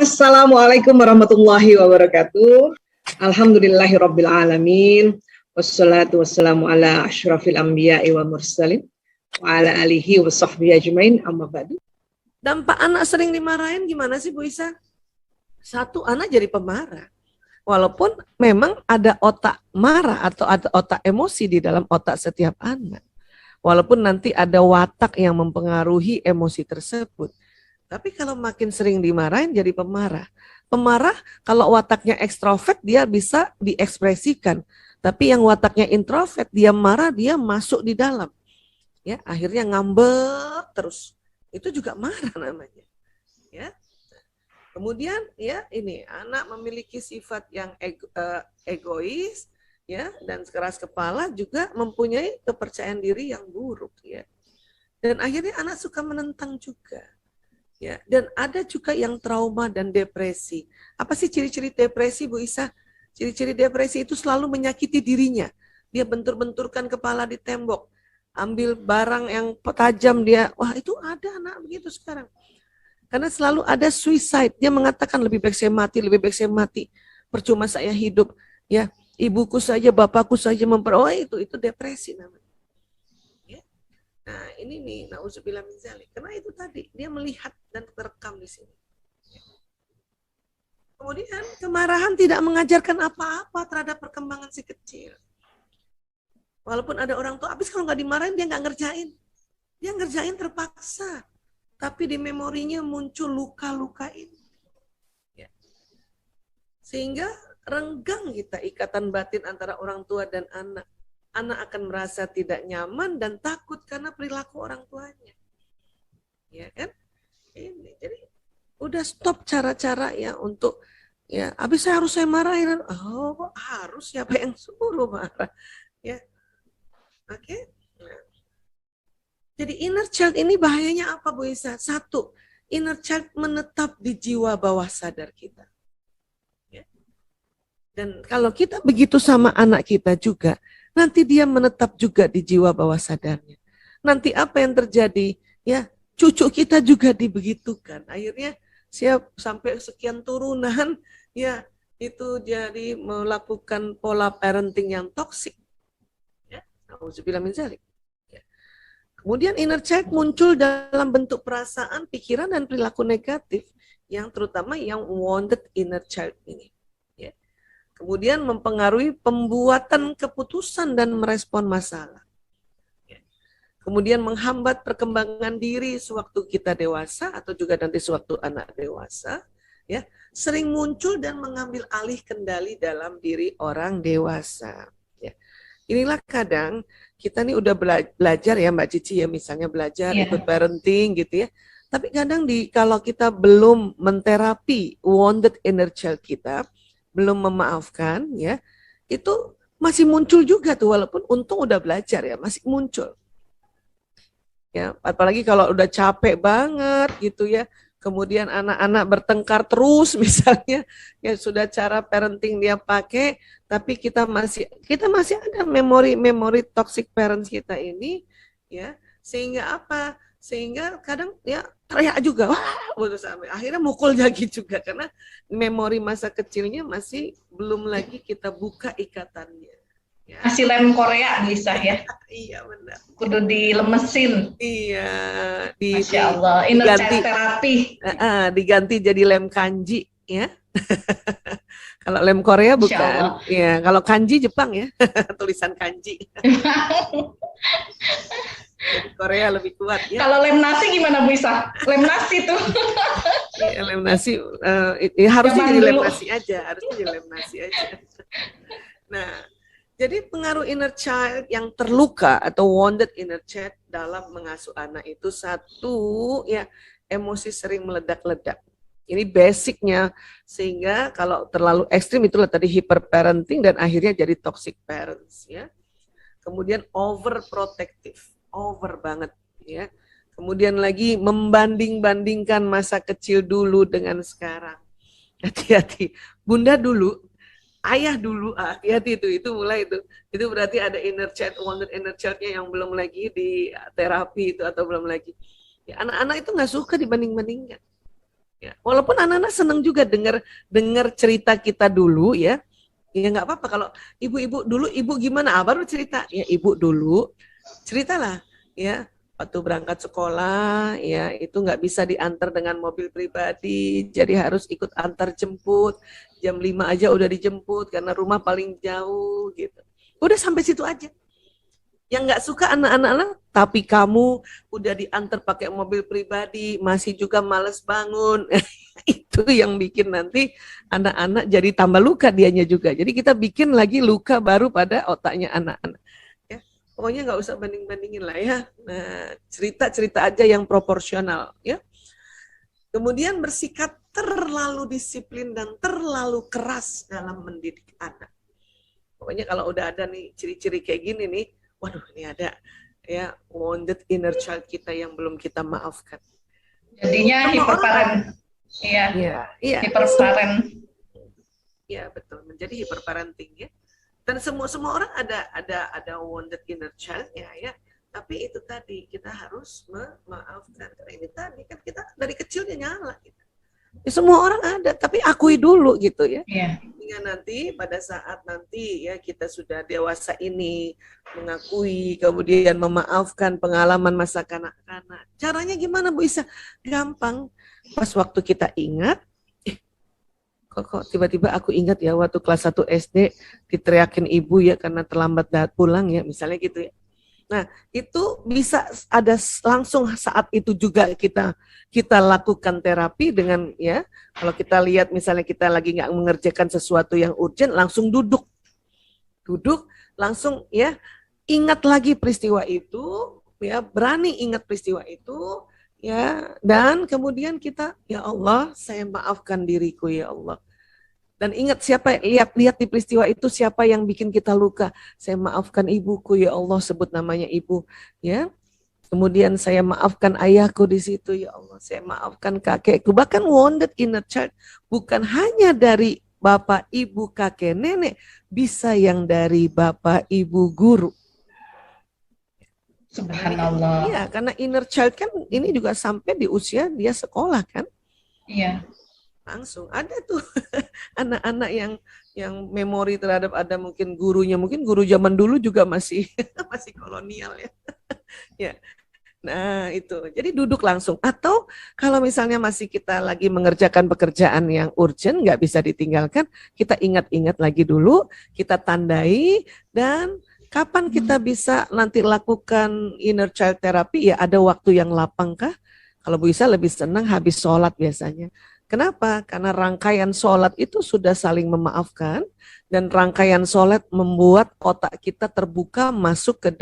Assalamualaikum warahmatullahi wabarakatuh. Alhamdulillahirabbil alamin. Wassalatu wassalamu ala asyrafil anbiya'i wa mursalin wa ala alihi wa sahbihi ajmain, amma ba'du. Dampak anak sering dimarahin gimana sih Bu Isa? Satu, anak jadi pemarah. Walaupun memang ada otak marah atau ada otak emosi di dalam otak setiap anak. Walaupun nanti ada watak yang mempengaruhi emosi tersebut. Tapi kalau makin sering dimarahin jadi pemarah. Pemarah kalau wataknya ekstrovert dia bisa diekspresikan. Tapi yang wataknya introvert dia marah, dia masuk di dalam. Ya, akhirnya ngambek terus. Itu juga marah namanya. Ya. Kemudian ya ini anak memiliki sifat yang egois ya dan keras kepala, juga mempunyai kepercayaan diri yang buruk ya. Dan akhirnya anak suka menentang juga. Ya, dan ada juga yang trauma dan depresi. Apa sih ciri-ciri depresi, Bu Isa? Ciri-ciri depresi itu selalu menyakiti dirinya. Dia bentur-benturkan kepala di tembok, ambil barang yang tajam dia. Wah, itu ada anak begitu sekarang. Karena selalu ada suicide. Dia mengatakan lebih baik saya mati, lebih baik saya mati. Percuma saya hidup. Ya, ibuku saja, bapakku saja itu depresi namanya. Nah, ini nih, na'udzubillah min dzalik. Karena itu tadi, dia melihat dan terekam di sini. Kemudian, kemarahan tidak mengajarkan apa-apa terhadap perkembangan si kecil. Walaupun ada orang tua, habis kalau nggak dimarahin, dia nggak ngerjain. Dia ngerjain terpaksa. Tapi di memorinya muncul luka-luka ini. Ya. Sehingga renggang kita ikatan batin antara orang tua dan anak. Anak akan merasa tidak nyaman dan takut karena perilaku orang tuanya. Ya kan? Ini jadi udah stop cara-cara ya untuk ya habis saya marahin. Oh, harus siapa yang suruh marah? Ya. Oke. Nah. Jadi inner child ini bahayanya apa, Bu Isa? Satu, inner child menetap di jiwa bawah sadar kita. Ya. Dan kalau kita begitu sama anak kita juga, nanti dia menetap juga di jiwa bawah sadarnya. Nanti apa yang terjadi? Ya, cucu kita juga dibegitukan. Akhirnya siap sampai sekian turunan, ya itu jadi melakukan pola parenting yang toksik. Ya, na'udzubillah min dzalik. Ya. Kemudian inner child muncul dalam bentuk perasaan, pikiran, dan perilaku negatif, yang terutama yang wounded inner child ini. Kemudian mempengaruhi pembuatan keputusan dan merespon masalah. Kemudian menghambat perkembangan diri sewaktu kita dewasa atau juga nanti sewaktu anak dewasa, ya, sering muncul dan mengambil alih kendali dalam diri orang dewasa. Ya. Inilah kadang kita nih udah belajar ya Mbak Cici ya, misalnya belajar ikut parenting gitu ya. Tapi kadang kalau kita belum menterapi wounded inner child kita, belum memaafkan ya, itu masih muncul juga tuh, walaupun untung udah belajar ya, masih muncul. Ya, apalagi kalau udah capek banget gitu ya, kemudian anak-anak bertengkar terus misalnya, ya sudah cara parenting dia pakai, tapi kita masih ada memori toxic parents kita ini ya, sehingga apa? Sehingga kadang ya teriak juga, wah, sampai akhirnya mukul lagi juga karena memori masa kecilnya masih belum lagi kita buka ikatannya. Ya. Masih lem Korea bisa ya? Iya benar. Kudu dilemesin. Iya. Masya Allah, inner child terapi. Diganti jadi lem kanji ya. Kalau lem Korea bukan. Ya, kalau kanji Jepang ya, tulisan kanji. Jadi Korea lebih kuat ya. Kalau lem nasi gimana Bu Isa? Lem nasi tuh. Ya, lem nasi harusnya jadi lem nasi aja, harusnya jadi lem nasi aja. Nah, jadi pengaruh inner child yang terluka atau wounded inner child dalam mengasuh anak itu satu ya, emosi sering meledak-ledak. Ini basicnya, sehingga kalau terlalu ekstrim itulah tadi hyperparenting dan akhirnya jadi toxic parents ya. Kemudian overprotective, over banget ya. Kemudian lagi membanding-bandingkan masa kecil dulu dengan sekarang. Hati-hati, bunda dulu, ayah dulu, hati-hati itu mulai itu berarti ada inner child, wounded inner child-nya yang belum lagi di terapi itu atau belum lagi. Ya, anak-anak itu nggak suka dibanding-bandingkan. Ya, walaupun anak-anak senang juga dengar cerita kita dulu ya. Ya nggak apa-apa kalau ibu-ibu dulu, ibu gimana? Baru cerita. Ya ibu dulu ceritalah ya. Waktu berangkat sekolah ya itu nggak bisa diantar dengan mobil pribadi, jadi harus ikut antar jemput. Jam 5 aja udah dijemput karena rumah paling jauh gitu. Udah sampai situ aja. Yang nggak suka anak-anak, tapi kamu udah diantar pakai mobil pribadi, masih juga males bangun. Itu yang bikin nanti anak-anak jadi tambah luka dianya juga. Jadi kita bikin lagi luka baru pada otaknya anak-anak. Ya, pokoknya nggak usah banding-bandingin lah ya. Nah, cerita-cerita aja yang proporsional. Ya. Kemudian bersikap terlalu disiplin dan terlalu keras dalam mendidik anak. Pokoknya kalau udah ada nih ciri-ciri kayak gini nih, waduh ini ada ya wounded inner child kita yang belum kita maafkan. Jadinya hiperparent. Iya. Iya. Hiperparent. Iya betul, menjadi hiperparenting ya. Dan semua orang ada wounded inner child ya. Tapi itu tadi kita harus memaafkan. Karena ini tadi kan kita dari kecilnya nyala gitu. Ya, semua orang ada, tapi akui dulu gitu ya. Yeah. Hingga nanti pada saat nanti ya kita sudah dewasa ini mengakui, kemudian memaafkan pengalaman masa kanak-kanak. Caranya gimana Bu Isa? Gampang. Pas waktu kita ingat, kok tiba-tiba aku ingat ya waktu kelas 1 SD diteriakin ibu ya karena terlambat pulang ya, misalnya gitu ya. Nah, itu bisa ada langsung saat itu juga kita lakukan terapi dengan ya, kalau kita lihat misalnya kita lagi nggak mengerjakan sesuatu yang urgent, langsung duduk langsung ya, ingat lagi peristiwa itu, ya berani ingat peristiwa itu, ya dan kemudian kita ya Allah saya maafkan diriku ya Allah. Dan ingat siapa, lihat di peristiwa itu siapa yang bikin kita luka. Saya maafkan ibuku ya Allah, sebut namanya ibu ya. Kemudian saya maafkan ayahku di situ ya Allah. Saya maafkan kakekku. Bahkan wounded inner child bukan hanya dari bapak, ibu, kakek, nenek, bisa yang dari bapak, ibu, guru. Subhanallah. Iya, karena inner child kan ini juga sampai di usia dia sekolah kan. Iya. Langsung ada tuh anak-anak yang memori terhadap ada mungkin gurunya, mungkin guru zaman dulu juga masih kolonial ya. Ya. Nah, itu. Jadi duduk langsung. Atau kalau misalnya masih kita lagi mengerjakan pekerjaan yang urgent, nggak bisa ditinggalkan, kita ingat-ingat lagi dulu, kita tandai, dan kapan kita bisa nanti lakukan inner child therapy, ya ada waktu yang lapang kah? Kalau bisa lebih senang habis sholat biasanya. Kenapa? Karena rangkaian sholat itu sudah saling memaafkan dan rangkaian sholat membuat otak kita terbuka masuk ke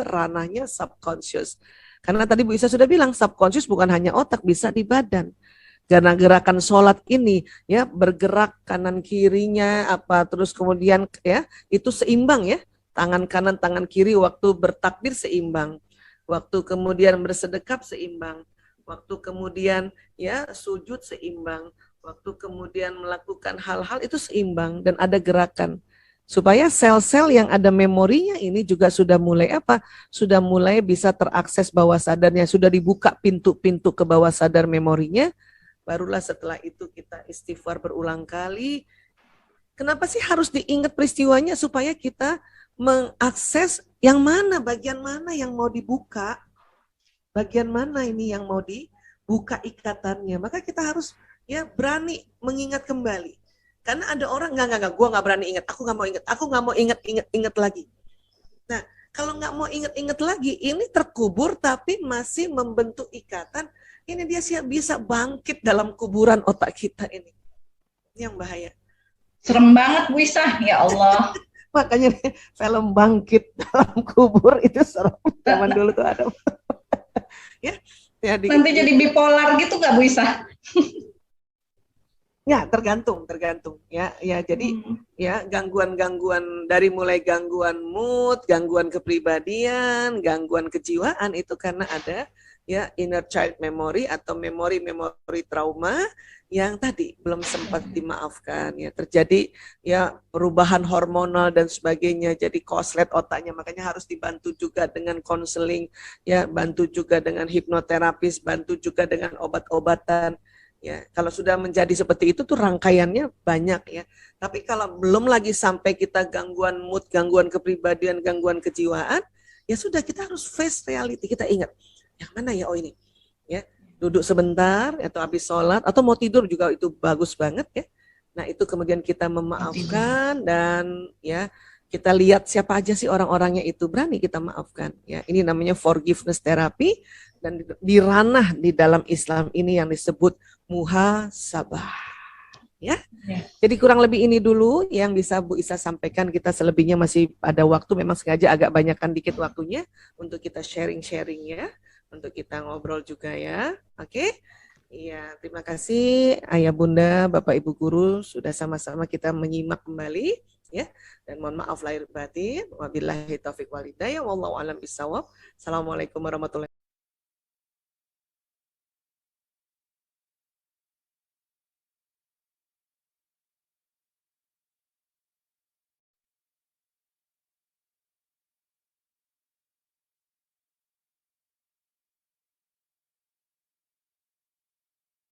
ranahnya subconscious. Karena tadi Bu Isa sudah bilang subconscious bukan hanya otak, bisa di badan. Karena gerakan sholat ini ya bergerak kanan kirinya terus kemudian ya itu seimbang ya, tangan kanan tangan kiri waktu bertakbir seimbang, waktu kemudian bersedekap seimbang. Waktu kemudian ya sujud seimbang, waktu kemudian melakukan hal-hal itu seimbang dan ada gerakan. Supaya sel-sel yang ada memorinya ini juga sudah mulai Sudah mulai bisa terakses bawah sadarnya, sudah dibuka pintu-pintu ke bawah sadar memorinya. Barulah setelah itu kita istighfar berulang kali. Kenapa sih harus diingat peristiwanya? Supaya kita mengakses yang mana, bagian mana yang mau dibuka. Bagian mana ini yang mau dibuka ikatannya. Maka kita harus ya berani mengingat kembali. Karena ada orang enggak, gue nggak berani ingat, aku nggak mau ingat lagi. Nah, kalau nggak mau ingat lagi, ini terkubur tapi masih membentuk ikatan. Ini dia bisa bangkit dalam kuburan otak kita ini. Ini yang bahaya. Serem banget Bu Isa, ya Allah. Makanya film Bangkit dalam Kubur itu serem. Zaman dulu tuh ada. Ya, nanti jadi bipolar gitu nggak Bu Isa? Ya tergantung ya jadi ya gangguan dari mulai gangguan mood, gangguan kepribadian, gangguan kejiwaan itu karena ada ya inner child memory atau memori trauma yang tadi belum sempat dimaafkan ya, terjadi ya perubahan hormonal dan sebagainya, jadi koslet otaknya, makanya harus dibantu juga dengan konseling ya, bantu juga dengan hipnoterapis, bantu juga dengan obat-obatan Ya, kalau sudah menjadi seperti itu tuh rangkaiannya banyak ya. Tapi kalau belum lagi sampai kita gangguan mood, gangguan kepribadian, gangguan kejiwaan, ya sudah kita harus face reality. Kita ingat, yang mana ya, oh ini. Ya, duduk sebentar atau habis sholat atau mau tidur juga itu bagus banget ya. Nah, itu kemudian kita memaafkan dan ya kita lihat siapa aja sih orang-orangnya itu, berani kita maafkan ya. Ini namanya forgiveness therapy dan di ranah di dalam Islam ini yang disebut muhasabah ya. Jadi kurang lebih ini dulu yang bisa Bu Isa sampaikan. Kita selebihnya masih ada waktu, memang sengaja agak banyakkan dikit waktunya untuk kita sharing-sharing ya, untuk kita ngobrol juga ya. Oke. Iya, terima kasih Ayah Bunda, Bapak Ibu guru sudah sama-sama kita menyimak kembali ya. Dan mohon maaf lahir batin. Wabillahi taufiq wal hidayah wallahu alam bisawab. Assalamualaikum warahmatullahi wabarakatuh.